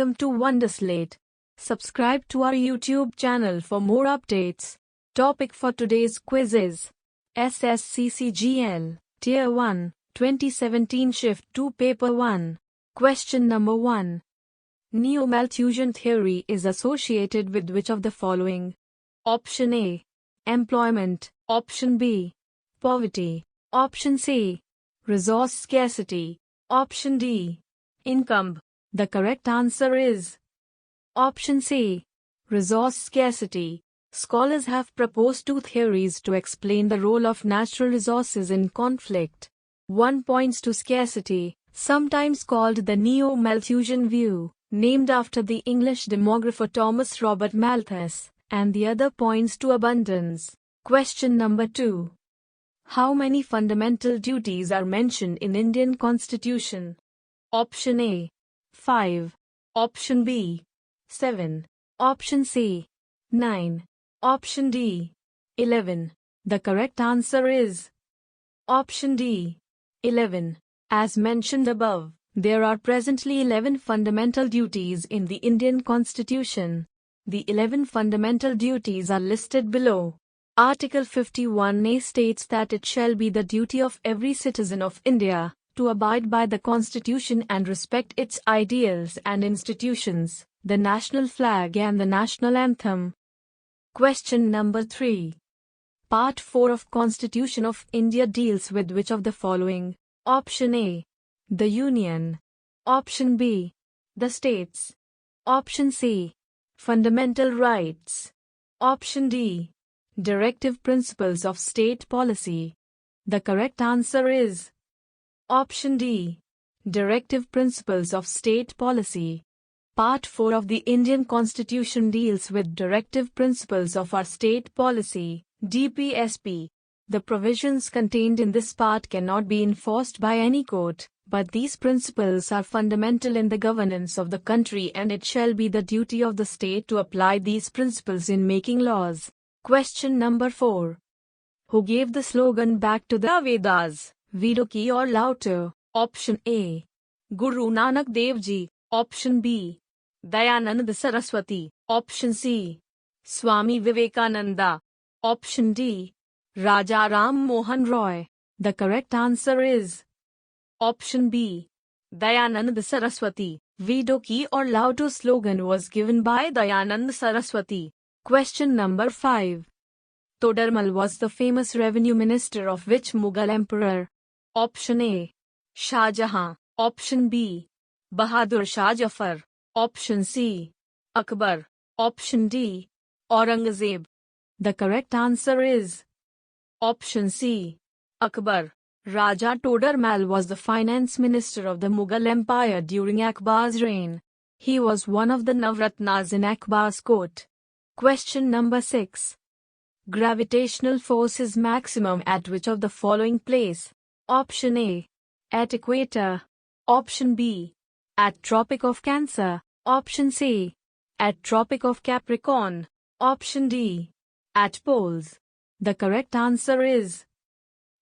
Welcome to Wonderslate. Subscribe to our YouTube channel for more updates. Topic for today's quiz is SSC CGL, Tier 1, 2017 Shift 2 Paper 1. Question number 1. Neo-Malthusian theory is associated with which of the following? Option A. Employment. Option B. Poverty. Option C. Resource scarcity. Option D. Income. The correct answer is Option C. Resource scarcity. Scholars have proposed two theories to explain the role of natural resources in conflict. One points to scarcity, sometimes called the Neo-Malthusian view, named after the English demographer Thomas Robert Malthus, and the other points to abundance. Question number 2. How many fundamental duties are mentioned in Indian Constitution? Option A. 5. Option B. 7. Option C. 9. Option D. 11. The correct answer is Option D. 11. As mentioned above, there are presently 11 fundamental duties in the Indian Constitution. The 11 fundamental duties are listed below. Article 51A states that it shall be the duty of every citizen of India to abide by the Constitution and respect its ideals and institutions, the national flag and the national anthem. Question number 3. Part 4 of Constitution of India deals with which of the following? Option A. The Union. Option B. The States. Option C. Fundamental rights. Option D. Directive principles of state policy. The correct answer is Option D. Directive principles of state policy. Part 4 of the Indian Constitution deals with directive principles of our state policy, DPSP. The provisions contained in this part cannot be enforced by any court, but these principles are fundamental in the governance of the country and it shall be the duty of the state to apply these principles in making laws. Question number 4. Who gave the slogan back to the Vedas, Vedo ki or lauto? Option A. Guru Nanak Dev Ji. Option B. Dayanand Saraswati. Option C. Swami Vivekananda. Option D. Raja Ram Mohan Roy. The correct answer is Option B. Dayanand Saraswati. Vedo ki or lauto slogan was given by Dayanand Saraswati. Question number 5. Todarmal was the famous revenue minister of which Mughal Emperor? Option A. Shah Jahan. Option B. Bahadur Shah Jafar. Option C. Akbar. Option D. Aurangzeb. The correct answer is Option C. Akbar. Raja Todarmal was the finance minister of the Mughal Empire during Akbar's reign. He was one of the Navratnas in Akbar's court. Question number 6. Gravitational force is maximum at which of the following place? Option A. At equator. Option B. At Tropic of Cancer. Option C. At Tropic of Capricorn. Option D. At poles. The correct answer is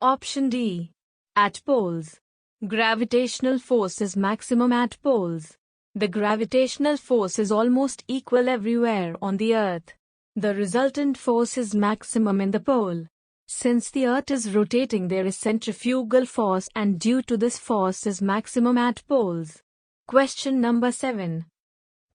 Option D. At poles. Gravitational force is maximum at poles. The gravitational force is almost equal everywhere on the Earth. The resultant force is maximum in the pole. Since the Earth is rotating, there is centrifugal force and due to this force is maximum at poles. Question number 7.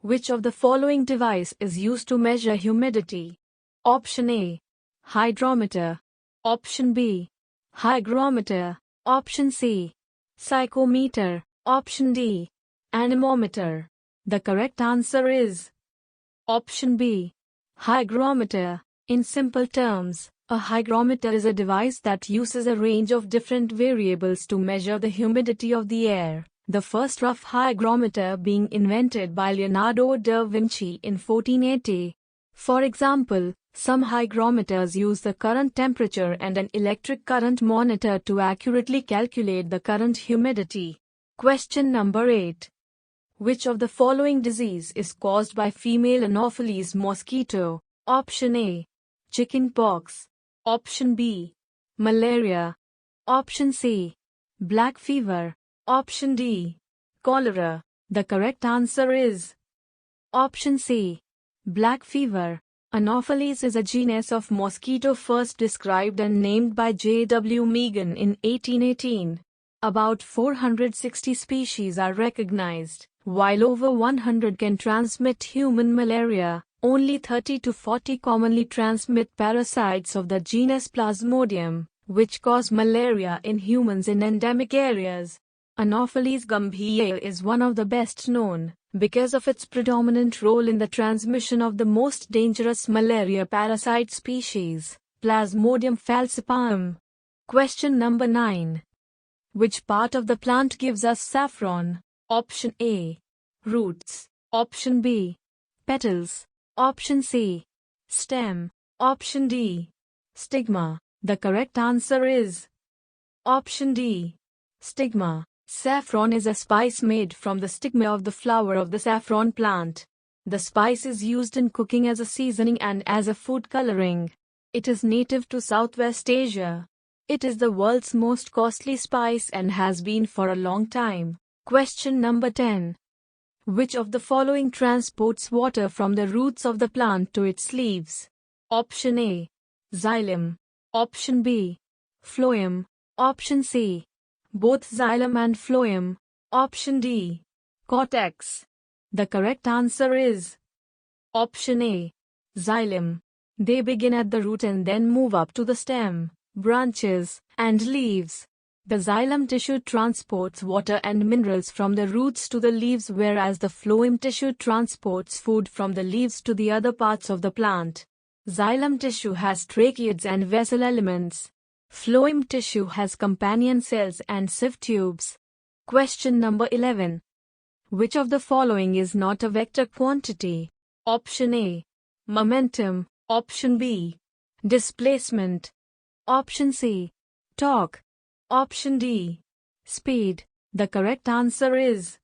Which of the following device is used to measure humidity? Option A. Hydrometer. Option B. Hygrometer. Option C. Psychometer. Option D. Anemometer. The correct answer is Option B. Hygrometer. In simple terms, a hygrometer is a device that uses a range of different variables to measure the humidity of the air, the first rough hygrometer being invented by Leonardo da Vinci in 1480. For example, some hygrometers use the current temperature and an electric current monitor to accurately calculate the current humidity. Question number 8. Which of the following disease is caused by female Anopheles mosquito? Option A. Chickenpox. Option B. Malaria. Option C. Black fever. Option D. Cholera. The correct answer is Option C. Black fever. Anopheles is a genus of mosquito first described and named by J. W. Megan in 1818. About 460 species are recognized. While over 100 can transmit human malaria, only 30 to 40 commonly transmit parasites of the genus Plasmodium, which cause malaria in humans in endemic areas. Anopheles gambhia is one of the best known, because of its predominant role in the transmission of the most dangerous malaria parasite species, Plasmodium falciparum. Question number 9. Which part of the plant gives us saffron? Option A. Roots. Option B. Petals. Option C. Stem. Option D. Stigma. The correct answer is Option D. Stigma. Saffron is a spice made from the stigma of the flower of the saffron plant. The spice is used in cooking as a seasoning and as a food coloring. It is native to Southwest Asia. It is the world's most costly spice and has been for a long time. Question number 10. Which of the following transports water from the roots of the plant to its leaves? Option A. Xylem. Option B. Phloem. Option C. Both xylem and phloem. Option D. Cortex. The correct answer is Option A. Xylem. They begin at the root and then move up to the stem, branches, and leaves. The xylem tissue transports water and minerals from the roots to the leaves, whereas the phloem tissue transports food from the leaves to the other parts of the plant. Xylem tissue has tracheids and vessel elements. Phloem tissue has companion cells and sieve tubes. Question number 11. Which of the following is not a vector quantity? Option A. Momentum. Option B. Displacement. Option C. Torque. Option D. Speed. The correct answer is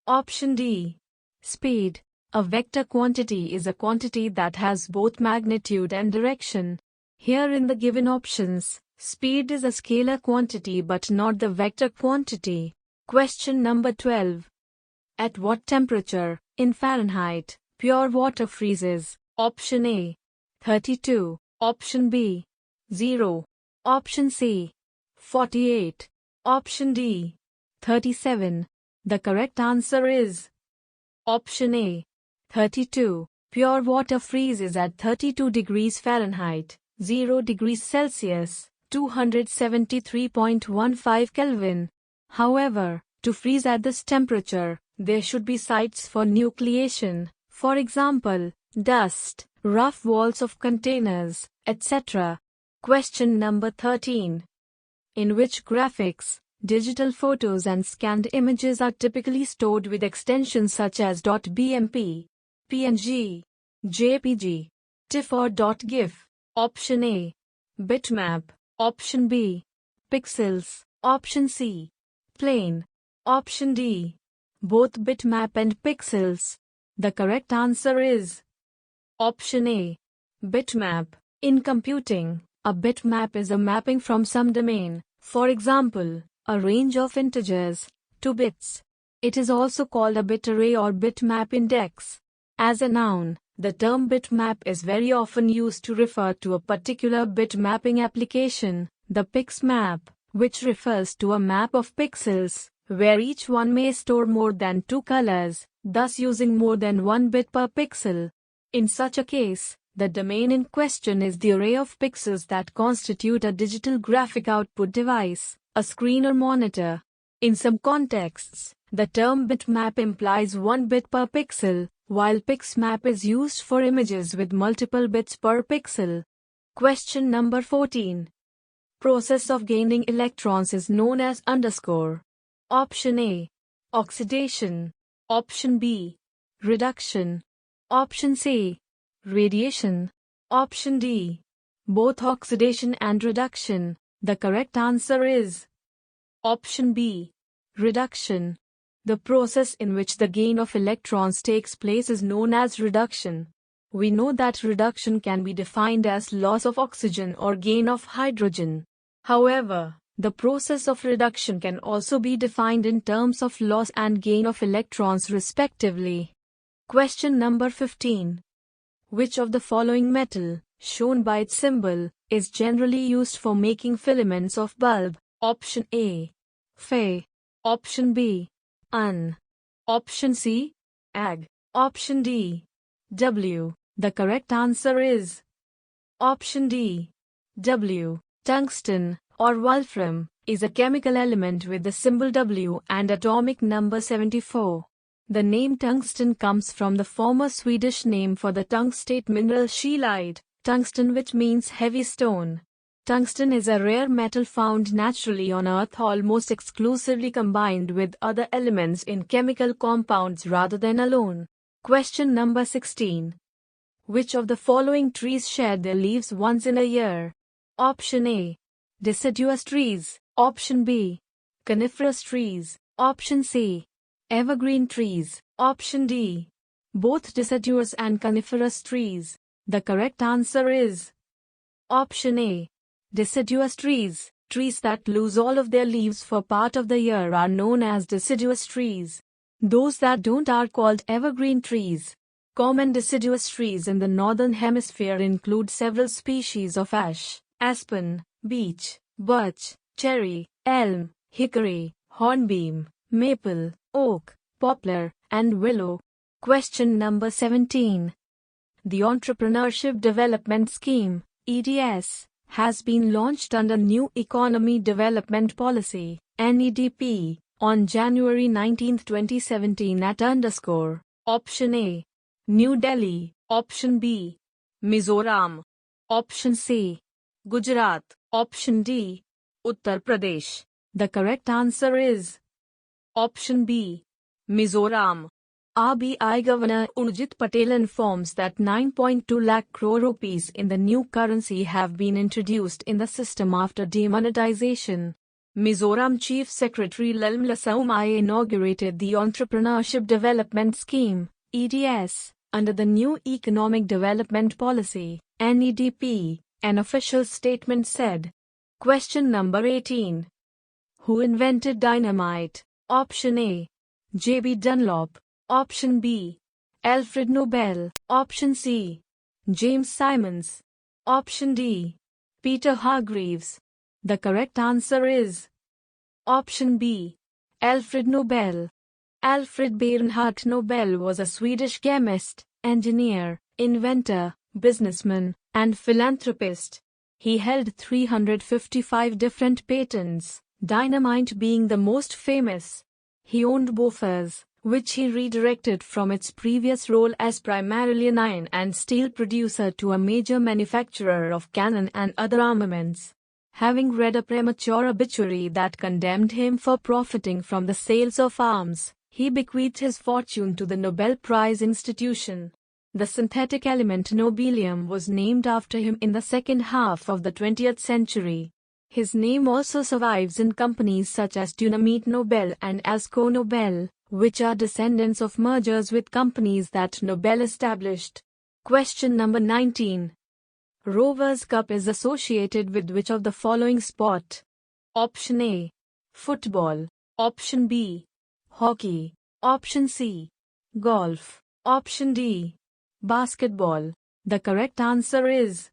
Option D. Speed. A vector quantity is a quantity that has both magnitude and direction. Here in the given options, speed is a scalar quantity but not the vector quantity. Question number 12. At what temperature, in Fahrenheit, pure water freezes? Option A. 32. Option B. 0. Option C. 48. Option D. 37. The correct answer is Option A. 32. Pure water freezes at 32 degrees Fahrenheit, 0 degrees Celsius, 273.15 Kelvin. However, to freeze at this temperature, there should be sites for nucleation, for example, dust, rough walls of containers, etc. Question number 13. In which graphics, digital photos and scanned images are typically stored with extensions such as .bmp, png, jpg, tifor.gif? Option A. Bitmap. Option B. Pixels. Option C. Plain. Option D. Both bitmap and pixels. The correct answer is Option A. Bitmap. In computing, a bitmap is a mapping from some domain, for example, a range of integers, to bits. It is also called a bit array or bitmap index. As a noun, the term bitmap is very often used to refer to a particular bit mapping application, the pixmap, which refers to a map of pixels, where each one may store more than 2 colors, thus using more than 1 bit per pixel. In such a case, the domain in question is the array of pixels that constitute a digital graphic output device, a screen or monitor. In some contexts, the term bitmap implies 1 bit per pixel, while pixmap is used for images with multiple bits per pixel. Question number 14. Process of gaining electrons is known as underscore. Option A. Oxidation. Option B. Reduction. Option C. Radiation. Option D. Both oxidation and reduction. The correct answer is Option B. Reduction. The process in which the gain of electrons takes place is known as reduction. We know that reduction can be defined as loss of oxygen or gain of hydrogen. However, the process of reduction can also be defined in terms of loss and gain of electrons respectively. Question number 15. Which of the following metal, shown by its symbol, is generally used for making filaments of bulb? Option A. Fe. Option B. Un. Option C. Ag. Option D. W. The correct answer is option D. W. Tungsten, or wolfram, is a chemical element with the symbol W and atomic number 74. The name tungsten comes from the former Swedish name for the tungstate mineral scheelite, tungsten, which means heavy stone. Tungsten is a rare metal found naturally on Earth, almost exclusively combined with other elements in chemical compounds rather than alone. Question number 16. Which of the following trees shed their leaves once in a year? Option A. Deciduous trees. Option B. Coniferous trees. Option C. Evergreen trees. Option D. Both deciduous and coniferous trees. The correct answer is option A. Deciduous trees. Trees that lose all of their leaves for part of the year are known as deciduous trees. Those that don't are called evergreen trees. Common deciduous trees in the northern hemisphere include several species of ash, aspen, beech, birch, cherry, elm, hickory, hornbeam, maple, oak, poplar, and willow. Question number 17. The Entrepreneurship Development Scheme, EDS, has been launched under New Economy Development Policy, NEDP, on January 19, 2017 at Option A. New Delhi. Option B. Mizoram. Option C. Gujarat. Option D. Uttar Pradesh. The correct answer is option B. Mizoram. RBI Governor Urjit Patel informs that 9.2 lakh crore rupees in the new currency have been introduced in the system after demonetization. Mizoram Chief Secretary Lalmla Saumai inaugurated the Entrepreneurship Development Scheme, EDS, under the new Economic Development Policy, NEDP, an official statement said. Question number 18. Who invented dynamite? Option A. J.B. Dunlop. Option B. Alfred Nobel. Option C. James Simons. Option D. Peter Hargreaves. The correct answer is option B. Alfred Nobel. Alfred Bernhard Nobel was a Swedish chemist, engineer, inventor, businessman, and philanthropist. He held 355 different patents, dynamite being the most famous. He owned Bofors, which he redirected from its previous role as primarily an iron and steel producer to a major manufacturer of cannon and other armaments. Having read a premature obituary that condemned him for profiting from the sales of arms, he bequeathed his fortune to the Nobel Prize institution. The synthetic element nobelium was named after him in the second half of the 20th century. His name also survives in companies such as Dynamite Nobel and Asco Nobel, which are descendants of mergers with companies that Nobel established. Question number 19. Rovers Cup is associated with which of the following sport? Option A. Football. Option B. Hockey. Option C. Golf. Option D. Basketball. The correct answer is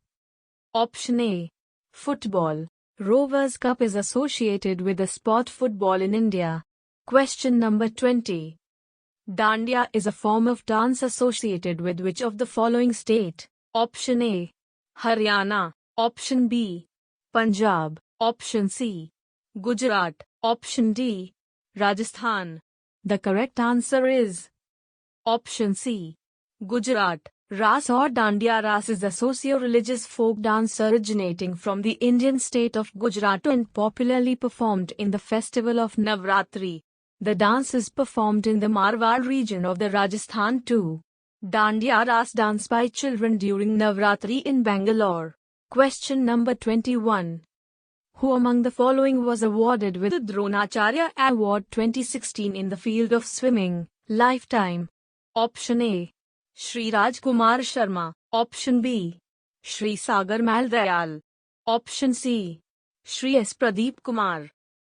option A. Football. Rovers Cup is associated with the sport football in India. Question number 20. Dandiya is a form of dance associated with which of the following state? Option A. Haryana. Option B. Punjab. Option C. Gujarat. Option D. Rajasthan. The correct answer is option C. Gujarat. Ras or Dandiya Ras is a socio-religious folk dance originating from the Indian state of Gujarat and popularly performed in the festival of Navratri. The dance is performed in the Marwar region of the Rajasthan too. Dandiya Ras dance by children during Navratri in Bangalore. Question number 21. Who among the following was awarded with the Dhronacharya Award 2016 in the field of swimming, lifetime? Option A. Shri Rajkumar Sharma. Option B. Shri Sagar Maldayal. Option C. Shri S. Pradeep Kumar.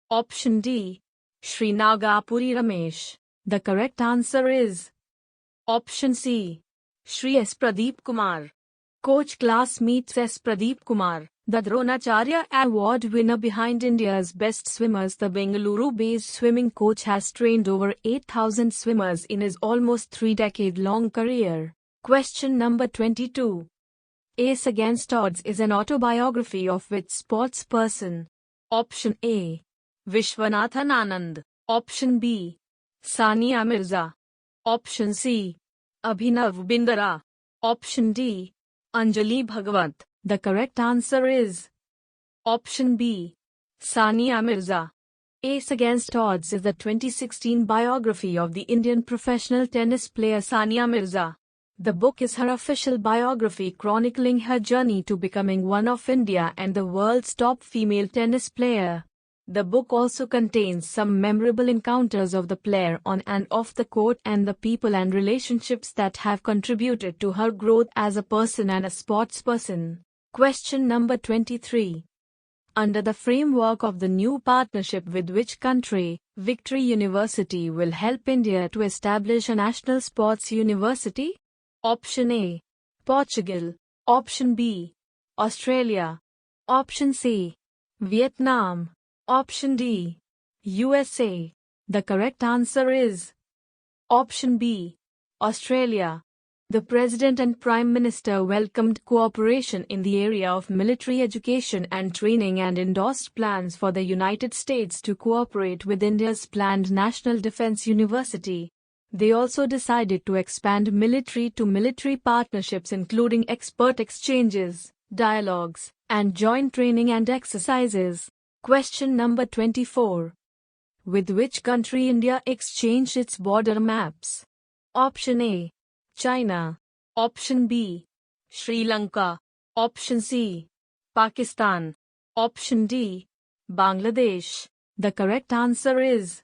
Option D. Shri Nagapuri Ramesh. The correct answer is Option C. Shri S. Pradeep Kumar. Coach class meets S. Pradeep Kumar, the Dhronacharya Award winner behind India's best swimmers. The Bengaluru-based swimming coach has trained over 8,000 swimmers in his almost 3-decade-long career. Question number 22. Ace Against Odds is an autobiography of which sports person? Option A. Vishwanathan Anand. Option B. Sania Mirza. Option C. Abhinav Bindra. Option D. Anjali Bhagwat. The correct answer is Option B. Sania Mirza. Ace Against Odds is the 2016 biography of the Indian professional tennis player Sania Mirza. The book is her official biography chronicling her journey to becoming one of India and the world's top female tennis player. The book also contains some memorable encounters of the player on and off the court and the people and relationships that have contributed to her growth as a person and a sportsperson. Question number 23. Under the framework of the new partnership with which country, Victory University will help India to establish a national sports university? Option A. Portugal. Option B. Australia. Option C. Vietnam. Option D. USA. The correct answer is Option B. Australia. The President and Prime Minister welcomed cooperation in the area of military education and training and endorsed plans for the United States to cooperate with India's planned National Defense University. They also decided to expand military-to-military partnerships including expert exchanges, dialogues, and joint training and exercises. Question number 24. With which country India exchanged its border maps? Option A. China. Option B. Sri Lanka. Option C. Pakistan. Option D. Bangladesh. The correct answer is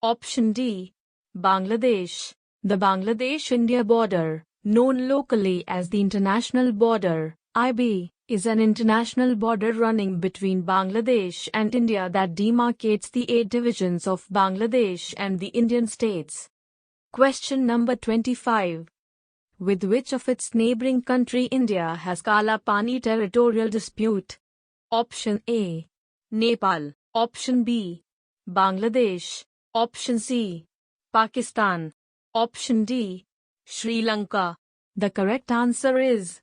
Option D. Bangladesh. The Bangladesh-India border, known locally as the International Border, IB, is an international border running between Bangladesh and India that demarcates the 8 divisions of Bangladesh and the Indian states. Question number 25. With which of its neighboring country India has Kala Pani territorial dispute? Option A. Nepal. Option B. Bangladesh. Option C. Pakistan. Option D. Sri Lanka. The correct answer is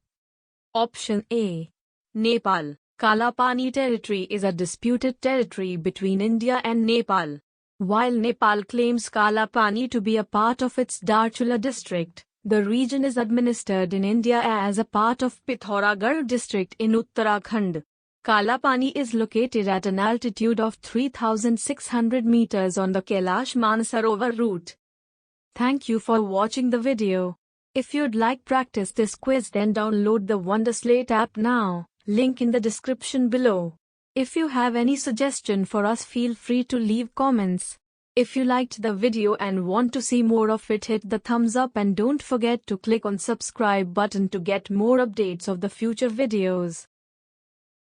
Option A. Nepal. Kala Pani territory is a disputed territory between India and Nepal. While Nepal claims Kala Pani to be a part of its Darchula district, the region is administered in India as a part of Pithoragarh district in Uttarakhand. Kala Pani is located at an altitude of 3,600 meters on the Kailash Mansarovar route. Thank you for watching the video. If you'd like practice this quiz, then download the Wonderslate app now, link in the description below. If you have any suggestion for us, feel free to leave comments. If you liked the video and want to see more of it, hit the thumbs up and don't forget to click on subscribe button to get more updates of the future videos.